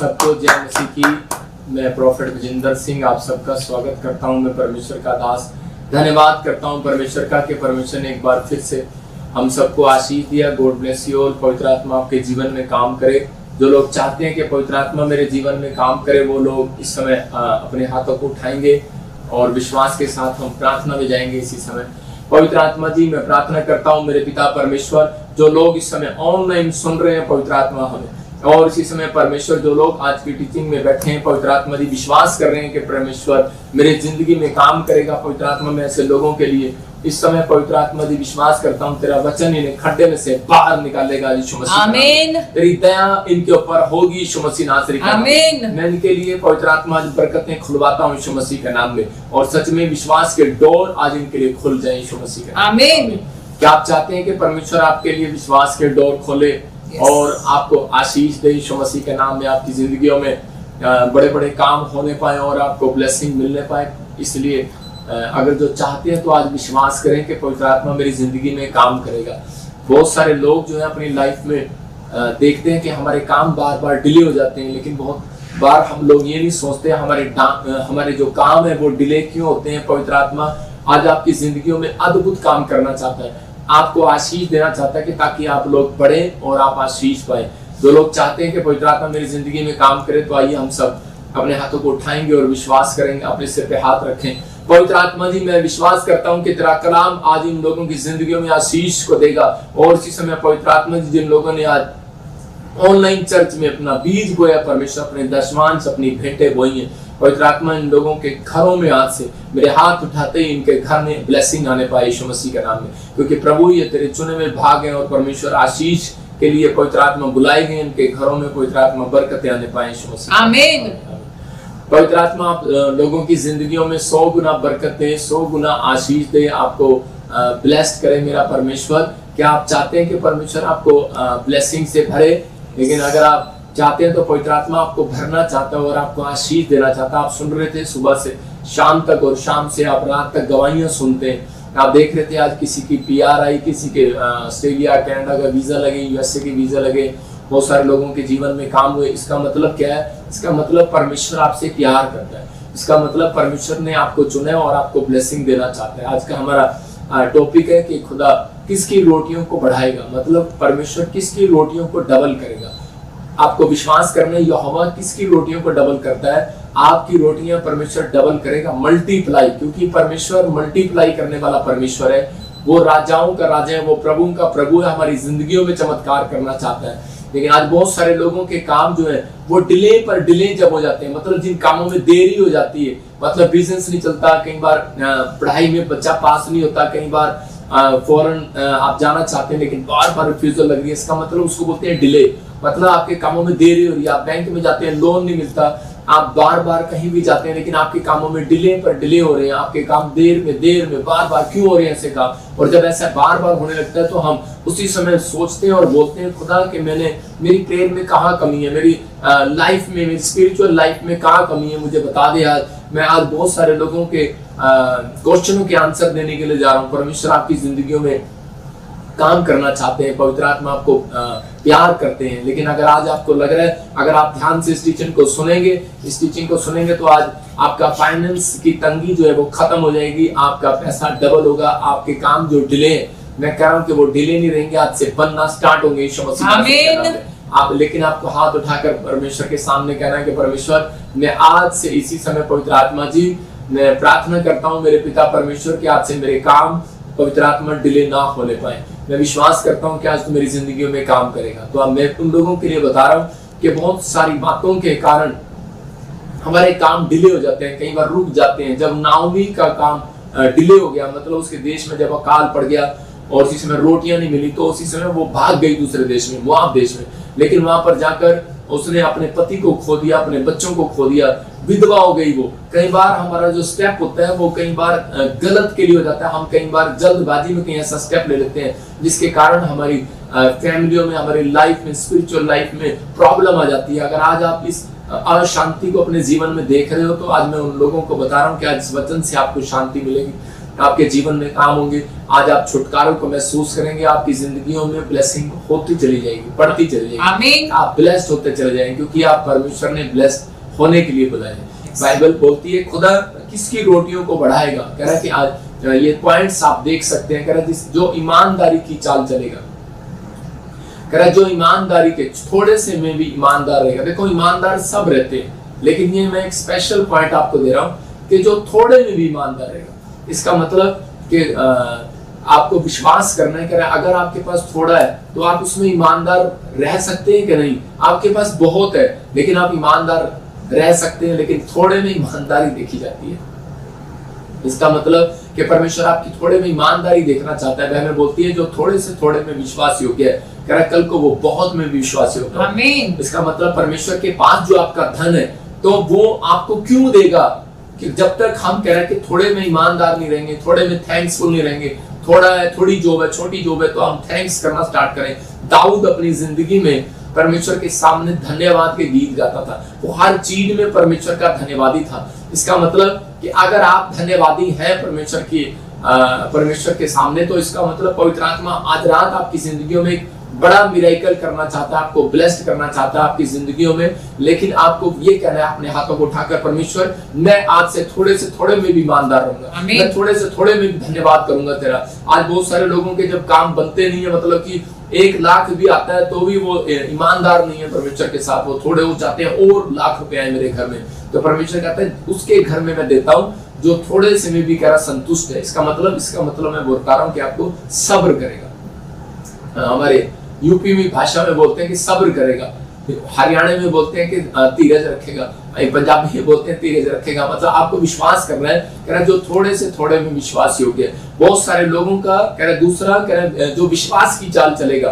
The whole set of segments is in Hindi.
सबको जय मसीह की। मैं प्रोफेट विजेंद्र सिंह आप सबका स्वागत करता हूं। मैं परमेश्वर का दास धन्यवाद करता हूं परमेश्वर का कि परमेश्वर ने एक बार फिर से हम सबको आशीष दिया। God bless you all. पवित्र आत्मा आपके जीवन में काम करे। जो लोग चाहते हैं कि पवित्र आत्मा मेरे जीवन में काम करे, वो लोग इस समय अपने हाथों को उठाएंगे और विश्वास के साथ हम प्रार्थना में जाएंगे। इसी समय पवित्र आत्मा जी, मैं प्रार्थना करता हूँ मेरे पिता परमेश्वर, जो लोग इस समय ऑनलाइन सुन रहे हैं पवित्र आत्मा हमें, और इसी समय परमेश्वर जो लोग आज की टीचिंग में बैठे हैं पवित्र आत्मा जी, विश्वास कर रहे हैं कि परमेश्वर मेरे जिंदगी में काम करेगा। पवित्र आत्मा में ऐसे लोगों के लिए इस समय पवित्र आत्मा जी विश्वास करता हूँ तेरा वचन इन्हें खड्डे में से बाहर निकालेगा यीशु मसीह। आमीन। तेरी दया इनके ऊपर होगी यीशु मसीह नासरी का। आमीन। मैं इनके लिए पवित्र आत्मा जी बरकतें खुलवाता हूँ यीशु मसीह के नाम में, और सच में विश्वास के डोर आज इनके लिए खुल जाए यीशु मसीह के नाम। आमीन। क्या आप चाहते हैं कि परमेश्वर आपके लिए विश्वास के डोर खोले और आपको आशीष दे यीशु मसीह के नाम में, आपकी जिंदगियों में बड़े बड़े काम होने पाए और आपको ब्लेसिंग मिलने पाए? इसलिए अगर जो चाहते हैं तो आज विश्वास करें कि पवित्र आत्मा मेरी जिंदगी में काम करेगा। बहुत सारे लोग जो है अपनी लाइफ में देखते हैं कि हमारे काम बार बार डिले हो जाते हैं, लेकिन बहुत बार हम लोग ये नहीं सोचते हमारे जो काम है वो डिले क्यों होते हैं। पवित्र आत्मा आज आपकी जिंदगियों में अद्भुत काम करना चाहता है, आपको आशीष देना चाहता है कि ताकि आप लोग बढ़े और आप आशीष पाए। जो लोग चाहते हैं कि पवित्र आत्मा मेरी जिंदगी में काम करे, तो आइए हम सब अपने हाथों को उठाएंगे और विश्वास करेंगे। अपने सिर पे हाथ रखें। पवित्र आत्मा जी, मैं विश्वास करता हूं कि तेरा कलाम आज इन लोगों की जिंदगियों में आशीष को देगा। और इसी समय पवित्र आत्मा जी, जिन लोगों ने आज ऑनलाइन चर्च में अपना बीज बोया, परमेश्वर अपने दशमांश अपनी भेंटें बोई हैं, पवित्र आत्मा इन लोगों के घरों में आज से मेरे हाथ उठाते ही इनके घर में ब्लेसिंग आने पाए यीशु मसीह के नाम में, क्योंकि प्रभु ये तेरे चुने हुए भाग हैं और परमेश्वर आशीष के लिए पवित्र आत्मा बुलाए गए। इनके घरों में पवित्र आत्मा बरकतें आने पाए यीशु मसीह। आमीन। पवित्र आत्मा आप लोगों की जिंदगियों में 100 गुना बरकत दे, 100 गुना आशीष दे, आपको ब्लेस्ड करे मेरा परमेश्वर। क्या आप चाहते हैं कि परमेश्वर आपको ब्लेसिंग से भरे? लेकिन अगर आप चाहते हैं तो पवित्र आत्मा आपको भरना चाहता है और आपको आशीष देना चाहता है। आप सुन रहे थे सुबह से शाम तक, और शाम से आप रात तक गवाहियां सुनते हैं। आप देख रहे थे आज किसी की PR आई, किसी के ऑस्ट्रेलिया कनाडा का वीजा लगे, USA के वीजा लगे, बहुत सारे लोगों के जीवन में काम हुए। इसका मतलब क्या है? इसका मतलब परमेश्वर आपसे प्यार करता है। इसका मतलब परमेश्वर ने आपको चुना है और आपको ब्लेसिंग देना चाहता है। आज का हमारा टॉपिक है कि खुदा किसकी रोटियों को बढ़ाएगा, मतलब परमेश्वर किसकी रोटियों को डबल करेगा। आपको विश्वास करना, यहोवा किसकी रोटियों को डबल करता है? आपकी रोटियां परमेश्वर डबल करेगा, मल्टीप्लाई, क्योंकि परमेश्वर मल्टीप्लाई करने वाला परमेश्वर है। वो राजाओं का राजा है, वो प्रभु का प्रभु है। हमारी जिंदगियों में चमत्कार करना चाहता है। लेकिन आज बहुत सारे लोगों के काम जो है वो डिले पर डिले जब हो जाते हैं, मतलब जिन कामों में देरी हो जाती है, मतलब बिजनेस नहीं चलता, कई बार पढ़ाई में बच्चा पास नहीं होता, कई बार फॉरेन आप जाना चाहते हैं लेकिन बार बार रिफ्यूजल लग रही है, इसका मतलब उसको बोलते हैं डिले। मतलब आपके कामों में देरी हो रही है, आप बैंक में जाते हैं लोन नहीं मिलता, आप बार बार कहीं भी जाते हैं लेकिन आपके कामों में डिले पर डिले हो रहे हैं, आपके काम देर में बार बार क्यों हो रहे हैं ऐसे काम। और जब ऐसा बार बार होने लगता है तो हम उसी समय सोचते हैं और बोलते हैं, खुदा कि मेरी प्रेयर में कहाँ कमी है, मेरी लाइफ में, मेरी स्पिरिचुअल लाइफ में कहाँ कमी है, मुझे बता दे। आज मैं आज बहुत सारे लोगों के क्वेश्चनों के आंसर देने के लिए जा रहा हूँ। परमेश्वर आपकी जिंदगियों में काम करना चाहते हैं, पवित्र आत्मा आपको प्यार करते हैं। लेकिन अगर आज आपको लग रहा है, अगर आप ध्यान से इस टीचिंग को सुनेंगे तो आज आपका फाइनेंस की तंगी जो है वो खत्म हो जाएगी, आपका पैसा डबल होगा, आपके काम जो डिले है, मैं कह रहा हूँ कि वो डिले नहीं रहेंगे, आज से बनना स्टार्ट होंगे यीशु मसीह। आमीन। लेकिन आपको हाथ उठाकर परमेश्वर के सामने कहना है कि परमेश्वर, मैं आज से इसी समय पवित्र आत्मा जी मैं प्रार्थना करता हूँ मेरे पिता परमेश्वर के, आज से मेरे काम पवित्र आत्मा डिले ना होने पाए। मैं विश्वास करता हूं कि आज तो मेरी जिंदगी में काम करेगा। तो अब मैं उन लोगों के लिए बता रहा हूं कि बहुत सारी बातों के कारण हमारे काम डिले हो जाते हैं, कई बार रुक जाते हैं। जब नाओमी का काम डिले हो गया, मतलब उसके देश में जब अकाल पड़ गया और उसी समय रोटियां नहीं मिली, तो उसी समय वो भाग गई दूसरे देश में, मोआब देश में। लेकिन वहां पर जाकर उसने अपने पति को खो दिया, अपने बच्चों को खो दिया, विधवा हो गई वो। कई बार हमारा जो स्टेप होता है वो कई बार गलत के लिए हो जाता है। हम कई बार जल्दबाजी में कहीं ऐसा स्टेप ले लेते हैं जिसके कारण हमारी फैमिलियों में, हमारी लाइफ में, स्पिरिचुअल लाइफ में प्रॉब्लम आ जाती है। अगर आज आप इस अशांति को अपने जीवन में देख रहे हो तो आज मैं उन लोगों को बता रहा हूँ कि आज इस वचन से आपको शांति मिलेगी। आपके जीवन में काम होंगे। आज आप छुटकारों को महसूस करेंगे, आपकी जिंदगियों में ब्लेसिंग होती चली जाएगी, बढ़ती चली जाएगी। आमीन। आप ब्लेस्ड होते चले जाएंगे क्योंकि आप परमेश्वर ने ब्लेस्ड होने के लिए बुलाए। बाइबल बोलती है खुदा किसकी रोटियों को बढ़ाएगा। कह रहा है कि आज ये पॉइंट्स आप देख सकते हैं। कह रहा है जो ईमानदारी की चाल चलेगा, कह रहा है जो ईमानदारी के थोड़े से में भी ईमानदार रहेगा। देखो ईमानदार सब रहते हैं, लेकिन ये मैं एक स्पेशल पॉइंट आपको दे रहा हूं कि जो थोड़े में भी ईमानदार रहेगा, इसका मतलब कि आपको विश्वास करना है। कह रहा है अगर आपके पास थोड़ा है तो आप उसमें ईमानदार रह सकते हैं कि नहीं। आपके पास बहुत है लेकिन आप ईमानदार रह सकते हैं, लेकिन थोड़े में ईमानदारी देखी जाती है। इसका मतलब कि परमेश्वर आपकी थोड़े में ईमानदारी देखना चाहता है। बहन बोलती है जो थोड़े से थोड़े में विश्वास योग्य है, कह रहा है कल को वो बहुत में विश्वास योग्य है। आमीन। इसका मतलब परमेश्वर के पास जो आपका धन है तो वो आपको क्यों देगा कि जब तक हम कह रहे हैं कि थोड़े में ईमानदार नहीं रहेंगे, थोड़े में थैंक्सफुल नहीं रहेंगे। थोड़ा है, थोड़ी जॉब है, छोटी जॉब है, तो हम थैंक्स करना स्टार्ट करें। दाऊद अपनी जिंदगी में परमेश्वर के सामने धन्यवाद के गीत गाता था। वो हर चीज में परमेश्वर का धन्यवादी था। इसका मतलब कि अगर आप धन्यवादी हैं परमेश्वर के सामने, तो इसका मतलब पवित्र आत्मा आज रात आपकी जिंदगियों में एक बड़ा मिरेकल करना चाहता है, आपको ब्लेस्ड करना चाहता है आपकी जिंदगियों में। लेकिन आपको ये कहना है अपने हाथों को उठाकर, परमेश्वर मैं आज से थोड़े में भी ईमानदार रहूंगा, मैं थोड़े से थोड़े में भी धन्यवाद करूंगा तेरा। आज बहुत सारे लोगों के जब काम बनते नहीं है, मतलब कि 1 लाख भी आता है तो भी वो ईमानदार नहीं है परमेश्वर के साथ। वो थोड़े हो जाते हैं और लाख रुपए आए मेरे घर में, तो परमेश्वर कहता है उसके घर में मैं देता हूँ जो थोड़े से में भी कह रहा संतुष्ट है। इसका मतलब मैं बता रहा हूँ कि आपको सब्र करेगा। हमारे यूपी में भाषा में बोलते हैं कि सब्र करेगा, हरियाणा में बोलते हैं कि धीरज रखेगा, पंजाबी में बोलते हैं धीरज रखेगा। मतलब आपको विश्वास करना है, कह रहा जो थोड़े से थोड़े में विश्वास योग्य है। बहुत सारे लोगों का कह रहा दूसरा कह रहा जो विश्वास की चाल चलेगा।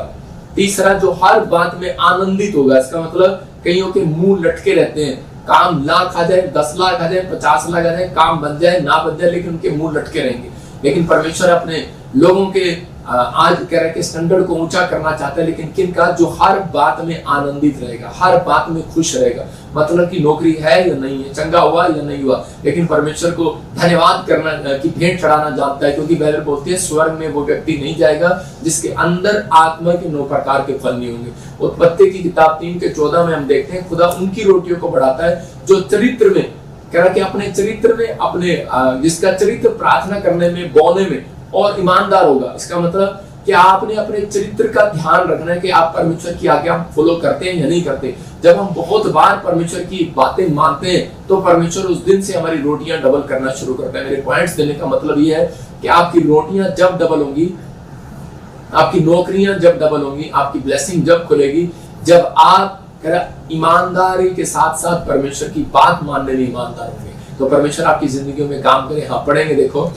तीसरा जो हर बात में आनंदित होगा। इसका मतलब कईयों के मुंह लटके रहते हैं, काम लाख आ जाए, 10 लाख आ जाए, 50 लाख आ जाए, काम बन जाए ना बन जाए, लेकिन उनके मुंह लटके रहेंगे। लेकिन परमेश्वर अपने लोगों के आज कह रहे कि स्टैंडर्ड को ऊंचा करना चाहता है, लेकिन किनका जो हर बात में आनंदित रहेगा, हर बात में खुश रहेगा। मतलब कि नौकरी है या नहीं है, चंगा हुआ या नहीं हुआ, लेकिन परमेश्वर को धन्यवाद करना की भेंट चढ़ाना जानता है। क्योंकि बाइबल बोलती है स्वर्ग में वो व्यक्ति नहीं जाएगा जिसके अंदर आत्मा के 9 प्रकार के फल नहीं होंगे। उत्पत्ति की किताब 3:14 में हम देखते हैं खुदा उनकी रोटियों को बढ़ाता है जो चरित्र में कह रहा कि अपने चरित्र में अपने जिसका चरित्र प्रार्थना करने में, बोने में और ईमानदार होगा। इसका मतलब कि आपने अपने चरित्र का ध्यान रखना है कि आप परमेश्वर की आज्ञा फॉलो करते हैं या नहीं करते। जब हम बहुत बार परमेश्वर की बातें मानते हैं तो परमेश्वर उस दिन से हमारी रोटियां डबल करना शुरू करता है। मेरे पॉइंट्स देने का मतलब ये है कि आपकी रोटियां जब डबल होंगी, आपकी नौकरियां जब डबल होंगी, आपकी ब्लेसिंग जब खुलेगी, जब आप ईमानदारी के साथ साथ परमेश्वर की बात मानने में ईमानदार होंगे, तो परमेश्वर आपकी जिंदगी में काम करे। हाँ, पढ़ेंगे, देखो।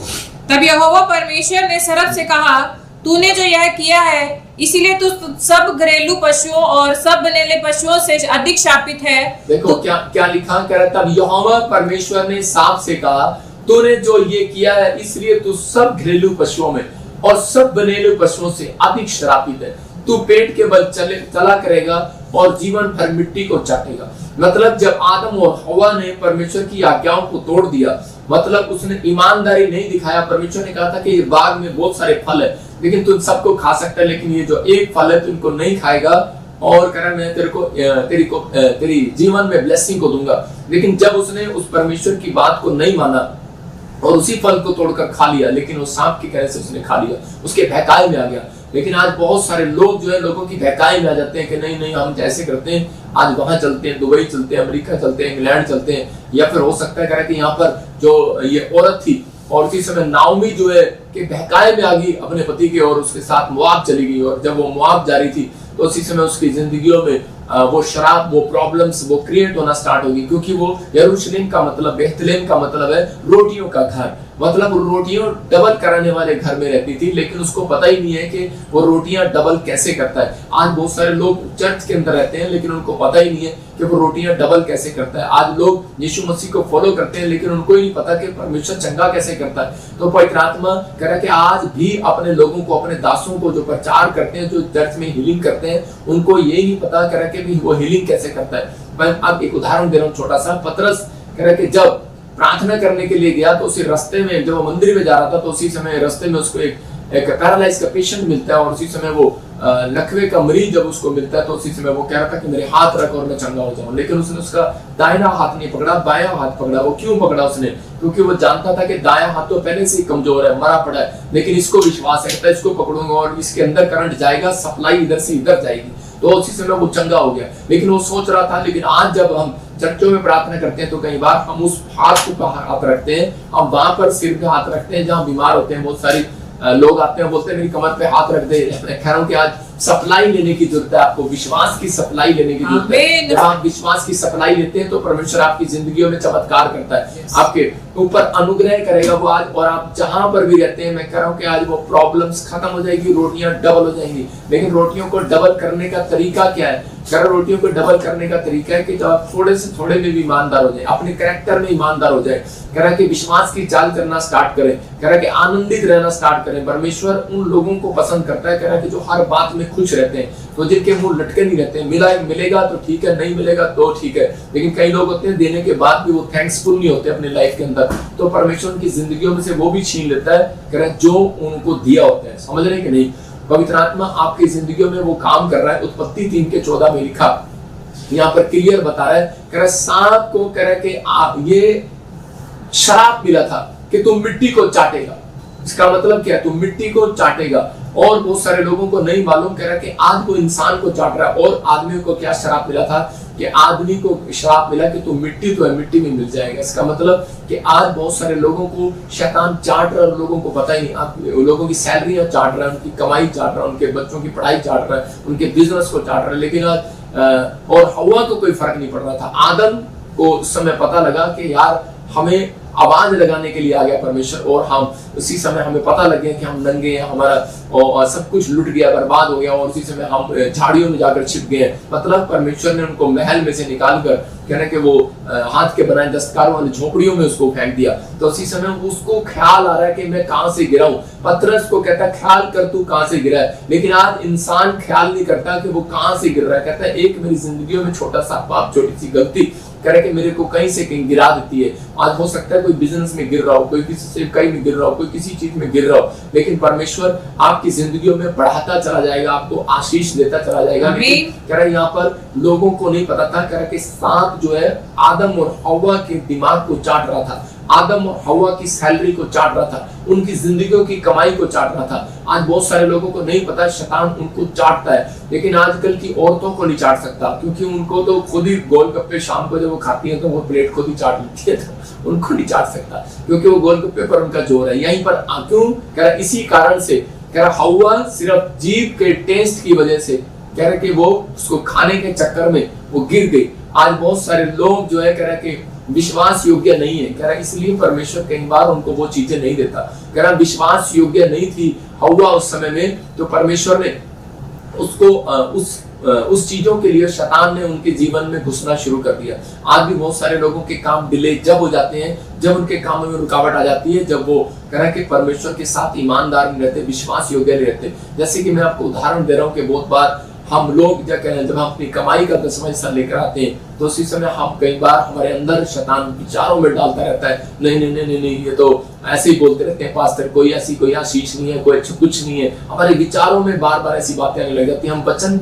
तब यहोवा परमेश्वर ने सर्प से कहा, तूने जो यह किया है इसीलिए तू सब घरेलू पशुओं और सब बनेले पशुओं से अधिक शापित है। देखो तो, क्या लिखा, कह रहा तब यहोवा परमेश्वर ने सांप से कहा, तूने जो ये किया है इसलिए तू सब घरेलू पशुओं में और सब बनेले पशुओं से अधिक श्रापित है। तू पेट के बल चला करेगा और जीवन भर मिट्टी को चाटेगा। मतलब जब आदम और हवा ने परमेश्वर की आज्ञाओं को तोड़ दिया, मतलब उसने ईमानदारी नहीं दिखाया। परमेश्वर ने कहा था कि ये बाग में बहुत सारे फल है, लेकिन तुम सबको खा सकता है, लेकिन ये जो एक फल है तुमको नहीं खाएगा, और कह रहा मैं तेरी जीवन में ब्लेसिंग को दूंगा। लेकिन जब उसने उस परमेश्वर की बात को नहीं माना और उसी फल को तोड़कर खा लिया, लेकिन वो सांप की तरह से उसने खा लिया, उसके बहकाए में आ गया। लेकिन आज बहुत सारे लोग जो है लोगों की बहकाई में आ जाते हैं कि नहीं नहीं हम ऐसे करते हैं, आज वहां चलते हैं, दुबई चलते हैं, अमेरिका चलते हैं, इंग्लैंड चलते हैं, या फिर हो सकता है कि यहाँ पर जो ये औरत थी और उसी समय नाओमी जो है कि बहकाए में आ गई अपने पति के और उसके साथ मोआब चली गई, और जब वो मोआब जा रही थी तो उसी समय उसकी जिंदगियों में वो शराब, वो प्रॉब्लम्स वो क्रिएट होना स्टार्ट होगी। क्योंकि वो यरूशलेम का मतलब, बेथलेम का मतलब है रोटियों का घर, मतलब रोटियां डबल कराने वाले घर में रहती थी, लेकिन उसको पता ही नहीं है कि वो रोटियां डबल कैसे करता है। आज बहुत सारे लोग चर्च के अंदर रहते हैं लेकिन उनको पता ही नहीं है कि वो रोटियां डबल कैसे करता है। आज लोग यीशु मसीह को फॉलो करते हैं लेकिन उनको ही नहीं पता कि परमेश्वर चंगा कैसे करता है। तो पवित्र आत्मा कह रहा है कि आज भी अपने लोगों को, अपने दासों को जो प्रचार करते हैं, जो चर्च में हीलिंग करते हैं, उनको ये नहीं पता कह रहा है कि वो हीलिंग कैसे करता है। मैं अब एक उदाहरण दे रहा हूँ छोटा सा। पतरस कह रहा है कि जब प्रार्थना करने के लिए गया तो उसी रास्ते में, जब वो मंदिर में जा रहा था तो उसी समय रास्ते में उसको एक पैरालाइज का पेशेंट मिलता है, और उसी समय वो लकवे का मरीज जब उसको मिलता है तो उसी समय वो कह रहा था कि मेरे हाथ रख और मैं चंगा हो जाऊं, लेकिन उसने उसका दाहिना हाथ नहीं पकड़ा, बायां हाथ पकड़ा। वो क्यों पकड़ा उसने? क्योंकि वो जानता था कि दायां हाथ तो पहले से ही कमजोर है, मरा पड़ा है, लेकिन इसको विश्वास है, इसको पकड़ूंगा और इसके अंदर करंट जाएगा, सप्लाई इधर से इधर जाएगी, तो उसी समय वो चंगा हो गया। लेकिन वो सोच रहा था, लेकिन आज जब हम चर्चों में प्रार्थना करते हैं तो कई बार हम उस हाथ को हाथ रखते हैं, हम वहां पर सिर पे हाथ रखते हैं जहां बीमार होते हैं। बहुत सारी लोग आते हैं, बोलते हैं मेरी कमर पे हाथ रख दे। मैं कह रहा हूं कि आज सप्लाई लेने की जरूरत है, आपको विश्वास की सप्लाई लेने की जरूरत है। जब आप विश्वास की सप्लाई लेते हैं तो परमेश्वर आपकी जिंदगियों में चमत्कार करता है, आपके ऊपर अनुग्रह करेगा वो आज। और आप जहां पर भी रहते हैं, मैं कह रहा हूं कि आज वो प्रॉब्लम्स खत्म हो जाएगी, रोटियां डबल हो जाएंगी। लेकिन रोटियों को डबल करने का तरीका क्या है? रोटियों को डबल करने का तरीका है कि जब आप थोड़े से थोड़े में भी ईमानदार हो जाए, अपने कैरेक्टर में ईमानदार हो जाए, कह रहा कि विश्वास की चाल करना स्टार्ट करें, कह रहा कि आनंदित रहना स्टार्ट करें। परमेश्वर उन लोगों को पसंद करता है, कह रहा कि जो हर बात में खुश रहते हैं, तो जिनके मुंह लटके नहीं रहते हैं। मिलेगा तो ठीक है, नहीं मिलेगा तो ठीक है। लेकिन कई लोग होते हैं देने के बाद भी वो थैंक्सफुल नहीं होते अपने लाइफ के अंदर, तो परमेश्वर उनकी जिंदगियों में से वो भी छीन लेता है, कह रहा जो उनको दिया होता है। समझ रहे कि नहीं? पवित्र आत्मा आपकी जिंदगियों में वो काम कर रहा है। उत्पत्ति 3:14 में लिखा, यहाँ पर क्लियर बता रहा है, कह रहा सांप को कह रहा कि ये श्राप मिला था कि तुम मिट्टी को चाटेगा। इसका मतलब क्या है? तुम मिट्टी को चाटेगा। और बहुत सारे लोगों को नहीं मालूम, कह रहा कि आज वो इंसान को चाट रहा है। और आदमी को क्या श्राप मिला था? कि आदमी को श्राप मिला कि तुम मिट्टी तो है, मिट्टी में मिल जाएगा। इसका मतलब कि आज बहुत सारे लोगों को शैतान चाट रहा है, लोगों को पता ही नहीं। आप लोगों की सैलरियां चाट रहा है, उनकी कमाई चाट रहा है, उनके बच्चों की पढ़ाई चाट रहा है, उनके बिजनेस को चाट रहा है। लेकिन आज और हवा को कोई फर्क नहीं पड़ रहा था। आदम को उस समय पता लगा कि यार हमें आवाज लगाने के लिए आ गया परमेश्वर, और हम उसी समय हमें पता लग गया कि हम नंगे हैं, हमारा और सब कुछ लुट गया, बर्बाद हो गया, और उसी समय हम झाड़ियों में जाकर छिप गए। मतलब परमेश्वर ने उनको महल में से निकाल कर, कहने के वो हाथ के बनाए दस्तकारों वाली झोपड़ियों में उसको फेंक दिया। तो उसी समय उसको ख्याल आ रहा है कि मैं कहां से गिरा हूं। पतरस को कहता है ख्याल कर तू कहां से गिरा है। लेकिन आज इंसान ख्याल नहीं करता कि वो कहां से गिर रहा है। कहता है एक मेरी जिंदगी में छोटा सा पाप, छोटी सी गलती करे कि मेरे को कहीं से कहीं गिरा देती है। आज हो सकता है कोई बिजनेस में गिर रहा हो, कोई किसी से कहीं में गिर रहा हो, कोई किसी चीज में गिर रहा हो, लेकिन परमेश्वर आपकी जिंदगियों में बढ़ाता चला जाएगा, आपको आशीष देता चला जाएगा। कह रहा यहाँ पर लोगों को नहीं पता था, कह रहा कि सांप जो है आदम और हव्वा के दिमाग को चाट रहा था, आदम और हव्वा की सैलरी को चाट रहा था, उनकी जिंदगियों की कमाई को चाट रहा था। आज बहुत सारे लोगों को नहीं पता शैतान उनको चाटता है, लेकिन आजकल की औरतों को नहीं चाट सकता, क्योंकि उनको तो खुद ही गोलगप्पे शाम को जब वो खाती हैं तो वो प्लेट खुद ही चाट लेती है, तो उनको नहीं चाट सकता क्योंकि वो गोलगप्पे पर उनका जोर है। यहीं पर क्यों? कह रहा इसी कारण से, कह रहा हव्वा सिर्फ जीभ के टेस्ट की वजह से, कह रहा कि वो उसको खाने के चक्कर में वो गिर गई। आज बहुत सारे लोग जो है कह रहा कि विश्वास योग्य नहीं है, कह रहा इसलिए परमेश्वर कई बार उनको वो चीजें नहीं देता। कह रहा विश्वास योग्य नहीं थी हव्वा उस समय में, तो परमेश्वर ने उसको उस चीजों के लिए शैतान ने उनके जीवन में घुसना शुरू कर दिया। आज भी बहुत सारे लोगों के काम डिले जब हो जाते हैं, जब उनके कामों में रुकावट आ जाती है, जब वो कह रहा है कि परमेश्वर के साथ ईमानदार नहीं रहते, विश्वास योग्य नहीं रहते। जैसे कि मैं आपको उदाहरण दे रहा हूँ कि बहुत बार हम लोग जब हम अपनी कमाई का 10वां हिस्सा लेकर आते हैं तो उसी समय हम कई बार हमारे अंदर शैतान विचारों में डालता रहता है, नहीं नहीं नहीं नहीं ये तो ऐसे ही बोलते रहते हैं पास्टर, कोई ऐसी कोई आशीष नहीं है, कोई कुछ नहीं है। हमारे विचारों में बार बार ऐसी बातें आने लग जाती हैं, हम वचन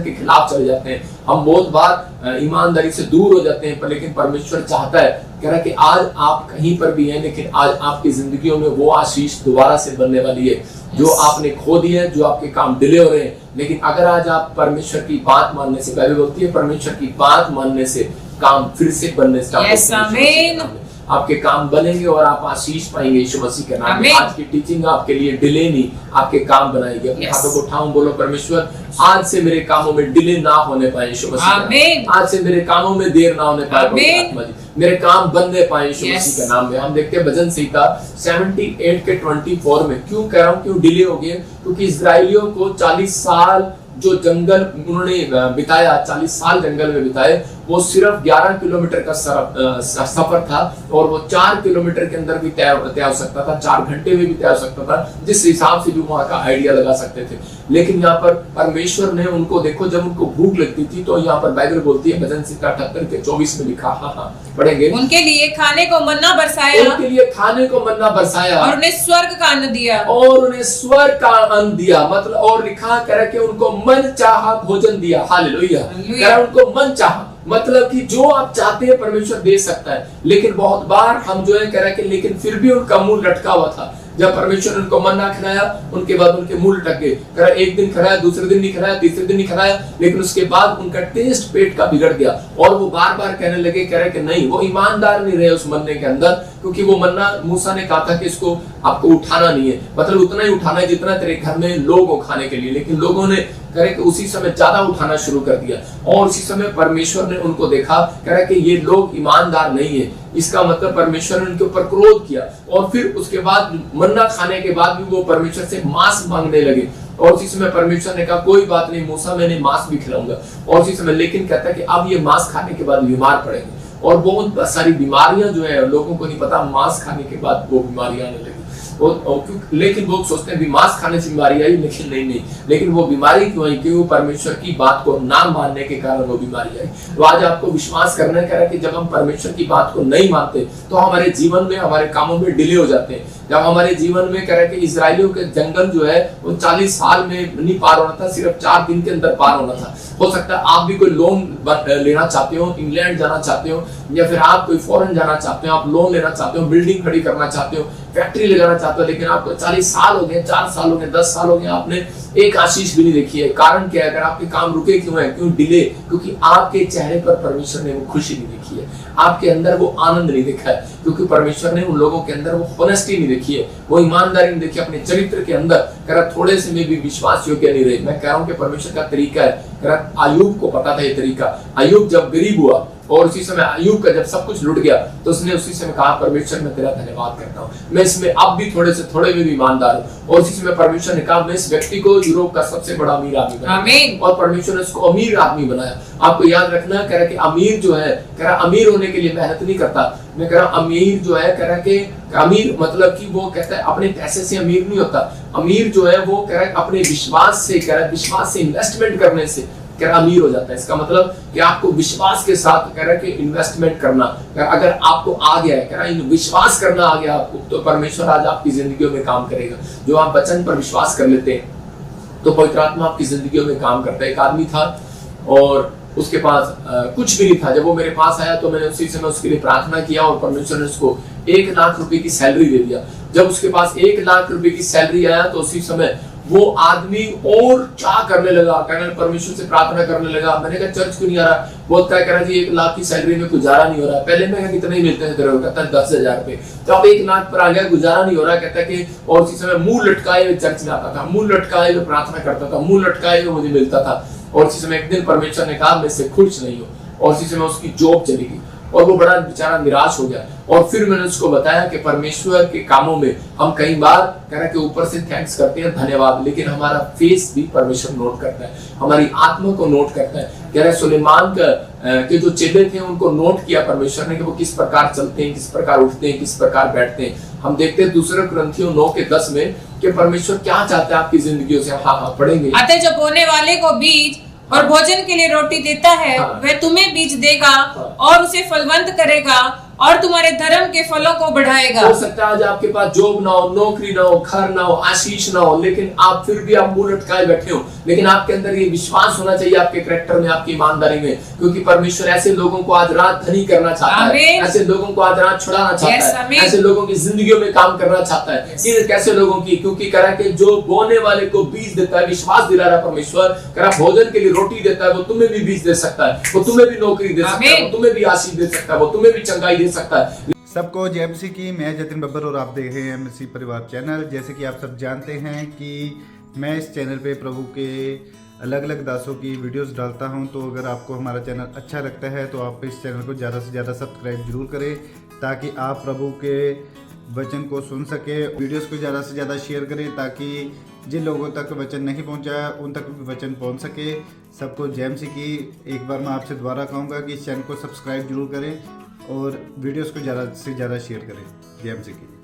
के खिलाफ चले जाते हैं, हम बहुत बार ईमानदारी से दूर हो जाते हैं। पर लेकिन परमेश्वर चाहता है, कह रहा कि आज आप कहीं पर भी हैं, लेकिन आज आपकी जिंदगियों में वो आशीष दोबारा से बनने वाली है जो आपने खो दी है, जो आपके काम डिले हो रहे हैं। लेकिन अगर आज आप परमेश्वर की बात मानने से, बाइबल बोलती है परमेश्वर की बात मानने से काम फिर से बनने स्टार्ट आपके काम बनेंगे और आप आशीष पाएंगे यीशु मसीह के नाम में। आज की टीचिंग आपके लिए डिले नहीं, आपके काम बनाएगी। अपने हाथों को उठाऊं, बोलो परमेश्वर आज से मेरे कामों में डिले ना होने पाए यीशु मसीह, आज से मेरे कामों में देर ना होने पाए, मेरे काम बनने पाए यीशु मसीह के नाम में। हम देखते हैं भजन संहिता 78 के 24 में, क्यों कह रहा हूँ क्यों डिले हो गए? क्योंकि इस्राएलियों को 40 साल जो जंगल उन्होंने बिताया, 40 साल जंगल में बिताए, वो सिर्फ 11 किलोमीटर का सफर था और वो 4 किलोमीटर के अंदर भी तय हो सकता था, 4 घंटे में भी तय हो सकता था, जिस हिसाब से भी वहां का आइडिया लगा सकते थे। लेकिन यहाँ पर परमेश्वर ने उनको, देखो जब उनको भूख लगती थी तो यहाँ पर बाइबल बोलती है भजन संहिता 78 के 24 में लिखा, हाँ पढ़ेंगे, उनके लिए खाने को मन्ना बरसाया, उनके लिए खाने को मन्ना बरसाया और उन्हें स्वर्ग का अन्न दिया, और उन्हें स्वर्ग का अन्न दिया। मतलब और लिखा कह के उनको मन चाहा भोजन दिया। हालेलुया, कह उनको मन चाहा, मतलब कि जो आप चाहते हैं परमेश्वर दे सकता है। लेकिन बहुत बार हम जो है कह रहे हैं, लेकिन फिर भी उनका मुंह लटका हुआ था। जब परमेश्वर ने उनको मन्ना खिलाया, उनके बाद उनके मुंह लटक गए। एक दिन खिलाया, दूसरे दिन नहीं खिलाया, तीसरे दिन नहीं खिलाया, लेकिन उसके बाद उनका टेस्ट पेट का बिगड़ गया और वो बार बार कहने लगे, कह रहे कि नहीं, वो ईमानदार नहीं रहे उस मन्ने के अंदर, क्योंकि वो मन्ना मूसा ने कहा था कि इसको आपको उठाना नहीं है, मतलब उतना ही उठाना है जितना तेरे घर में लोग हो खाने के लिए। लेकिन लोगों ने कह रहे कि उसी समय ज्यादा उठाना शुरू कर दिया और उसी समय परमेश्वर ने उनको देखा, कह रहे कि ये लोग ईमानदार नहीं है। इसका मतलब परमेश्वर ने उनके ऊपर क्रोध किया और फिर उसके बाद मन्ना खाने के बाद भी वो परमेश्वर से मांस मांगने लगे। और उसी समय परमेश्वर ने कहा, कोई बात नहीं मूसा, मैंने मांस भी खिलाऊंगा। और उसी समय लेकिन कहता है कि अब ये मांस खाने के बाद बीमार पड़ेंगे और बहुत सारी बीमारियां जो है लोगों को नहीं पता, मांस खाने के बाद वो बीमारियां आने लगी। लेकिन लोग सोचते हैं मांस खाने से बीमारी आई, लेकिन नहीं, लेकिन वो बीमारी क्यों आई? क्योंकि वो परमेश्वर की बात को ना मानने के कारण वो बीमारी आई। तो आज आपको विश्वास करना है कि जब हम परमेश्वर की बात को नहीं मानते तो हमारे जीवन में, हमारे कामों में डिले हो जाते हैं। जब हमारे जीवन में कह रहे कि इजराइलियों के जंगल जो है वो 40 साल में नहीं पार होना था, सिर्फ 4 दिन के अंदर पार होना था। हो सकता है आप भी कोई लोन लेना चाहते हो, इंग्लैंड जाना चाहते हो, या फिर आप कोई फॉरेन जाना चाहते हो, आप लोन लेना चाहते हो, बिल्डिंग खड़ी करना चाहते हो, फैक्ट्री लगाना चाहते हो, लेकिन आपको 40 साल हो गए, 4 साल हो गए, 10 साल हो गए, आपने एक आशीष भी नहीं देखी है। कारण क्या है? अगर आपके काम रुके क्यों है? क्यों डिले? क्योंकि आपके चेहरे पर परमेश्वर ने वो खुशी नहीं देखी है, आपके अंदर वो आनंद नहीं देखा है, क्योंकि परमेश्वर ने उन लोगों के अंदर वो होनेस्टी नहीं देखी है, वो ईमानदारी नहीं देखी अपने चरित्र के अंदर। कह रहा थोड़े से में भी विश्वास योग्य नहीं रहे। मैं कह रहा हूं कि परमेश्वर का तरीका है। कह रहा अय्यूब को पता था ये तरीका। अय्यूब जब गरीब हुआ और उसी समय अय्यूब का जब सब कुछ लुट गया तो उसने उसी समय कहा, परमेश्वर मैं तेरा धन्यवाद करता हूँ, मैं इसमें अब भी थोड़े से थोड़े में भी ईमानदार हूँ। और उसी समय परमेश्वर ने कहा, मैं इस व्यक्ति को यूरोप का सबसे बड़ा अमीर आदमी बनाया। और परमेश्वर ने उसको अमीर आदमी बनाया। आपको याद रखना, कह रहा कि अमीर जो है, कह रहा अमीर होने के लिए मेहनत नहीं करता। मैं कह रहा अमीर जो है, कह रहा कि अमीर मतलब कि वो कहता है अपने पैसे से अमीर नहीं होता। अमीर जो है वो कह रहा है अपने विश्वास से, कह रहा है विश्वास से इन्वेस्टमेंट करने से कह रहा अमीर हो जाता है। इसका मतलब कि आपको विश्वास के साथ कह रहा है कि इन्वेस्टमेंट करना, अगर आपको आ गया है, कह रहा है विश्वास करना आ गया आपको, तो परमेश्वर आज आपकी जिंदगियों में काम करेगा। जो आप वचन पर विश्वास कर लेते हैं तो पवित्र आत्मा आपकी जिंदगियों में काम करता है। एक आदमी था और उसके पास कुछ भी नहीं था। जब वो मेरे पास आया तो मैंने उसी समय उसके लिए प्रार्थना किया और परमेश्वर ने उसको 1 लाख रुपए की सैलरी दे दिया। जब उसके पास 1 लाख रुपए की सैलरी आया तो उसी समय वो आदमी और चाह करने लगा, कहने परमेश्वर से प्रार्थना करने लगा। मैंने कहा चर्च क्यों नहीं आ रहा? बोलता है, कह रहा जी 1 लाख की सैलरी में गुजारा नहीं हो रहा। पहले मैं कितने ही मिलते थे तेरे को? कहता है 10,000 रुपए। तो अब 1 लाख पर आ गया, गुजारा नहीं हो रहा। कहता है कि और उसी समय मुंह लटकाए हुए चर्च में आता था, मुंह लटकाए हुए प्रार्थना करता था, मुंह लटकाए हुए मुझे मिलता था। और उसी समय एक दिन परमेश्वर ने कहा मैं इससे खुश नहीं हूँ, और उसी समय उसकी जॉब चली गई और वो बड़ा बेचारा निराश हो गया। और फिर मैंने उसको बताया कि परमेश्वर के कामों में हम कई बार कह रहे कि ऊपर से थैंक्स करते हैं, धन्यवाद, लेकिन हमारा फेस भी परमेश्वर नोट करता है, हमारी आत्मा को नोट करता है। कह रहे सुलेमान के जो चेले थे उनको नोट किया परमेश्वर ने कि वो किस प्रकार चलते हैं, किस प्रकार उठते हैं, किस प्रकार बैठते हैं। हम देखते हैं 2 कुरिन्थियों 9:10 में कि परमेश्वर क्या चाहता है आपकी जिंदगियों से। हाँ पढ़ेंगे। अतः जो बोने वाले को बीज और भोजन के लिए रोटी देता है, वह तुम्हें बीज देगा और उसे फलवंत करेगा और तुम्हारे धर्म के फलों को बढ़ाएगा। हो सकता है आज आपके पास जॉब ना हो, नौकरी ना हो, घर ना हो, आशीष ना हो, लेकिन आप फिर भी आप मुंह लटकाए बैठे हो। लेकिन आपके अंदर ये विश्वास होना चाहिए, आपके कैरेक्टर में, आपकी ईमानदारी में, क्योंकि परमेश्वर ऐसे लोगों को आज रात धनी करना चाहता है, ऐसे लोगों को आज रात छुड़ाना चाहता है, ऐसे लोगों की जिंदगियों में काम करना चाहता है। कैसे लोगों की? क्योंकि कह रहा है कि जो बोने वाले को बीज देता है, विश्वास दिला रहा परमेश्वर, कह रहा भोजन के लिए रोटी देता है, वो तुम्हें भी बीज दे सकता है, वो तुम्हें भी नौकरी दे सकता है, वो तुम्हें भी आशीष दे सकता है, वो तुम्हें भी चंगाई दे सकता है। सबको जय मसीह की। मैं जतिन बब्बर और आप देख रहे हैं मसीह परिवार चैनल। जैसे कि आप सब जानते हैं कि मैं इस चैनल पे प्रभु के अलग अलग दासों की वीडियोस डालता हूं, तो अगर आपको हमारा चैनल अच्छा लगता है तो आप इस चैनल को ज़्यादा से ज़्यादा सब्सक्राइब जरूर करें, ताकि आप प्रभु के वचन को सुन सके। वीडियोस को ज़्यादा से ज़्यादा शेयर करें ताकि जिन लोगों तक वचन नहीं पहुंचा उन तक भी वचन पहुंच सके। सबको जय मसीह की। एक बार मैं आपसे दोबारा कहूँगा कि इस चैनल को सब्सक्राइब जरूर करें और वीडियोस को ज़्यादा से ज़्यादा शेयर करें। जय मसीह की।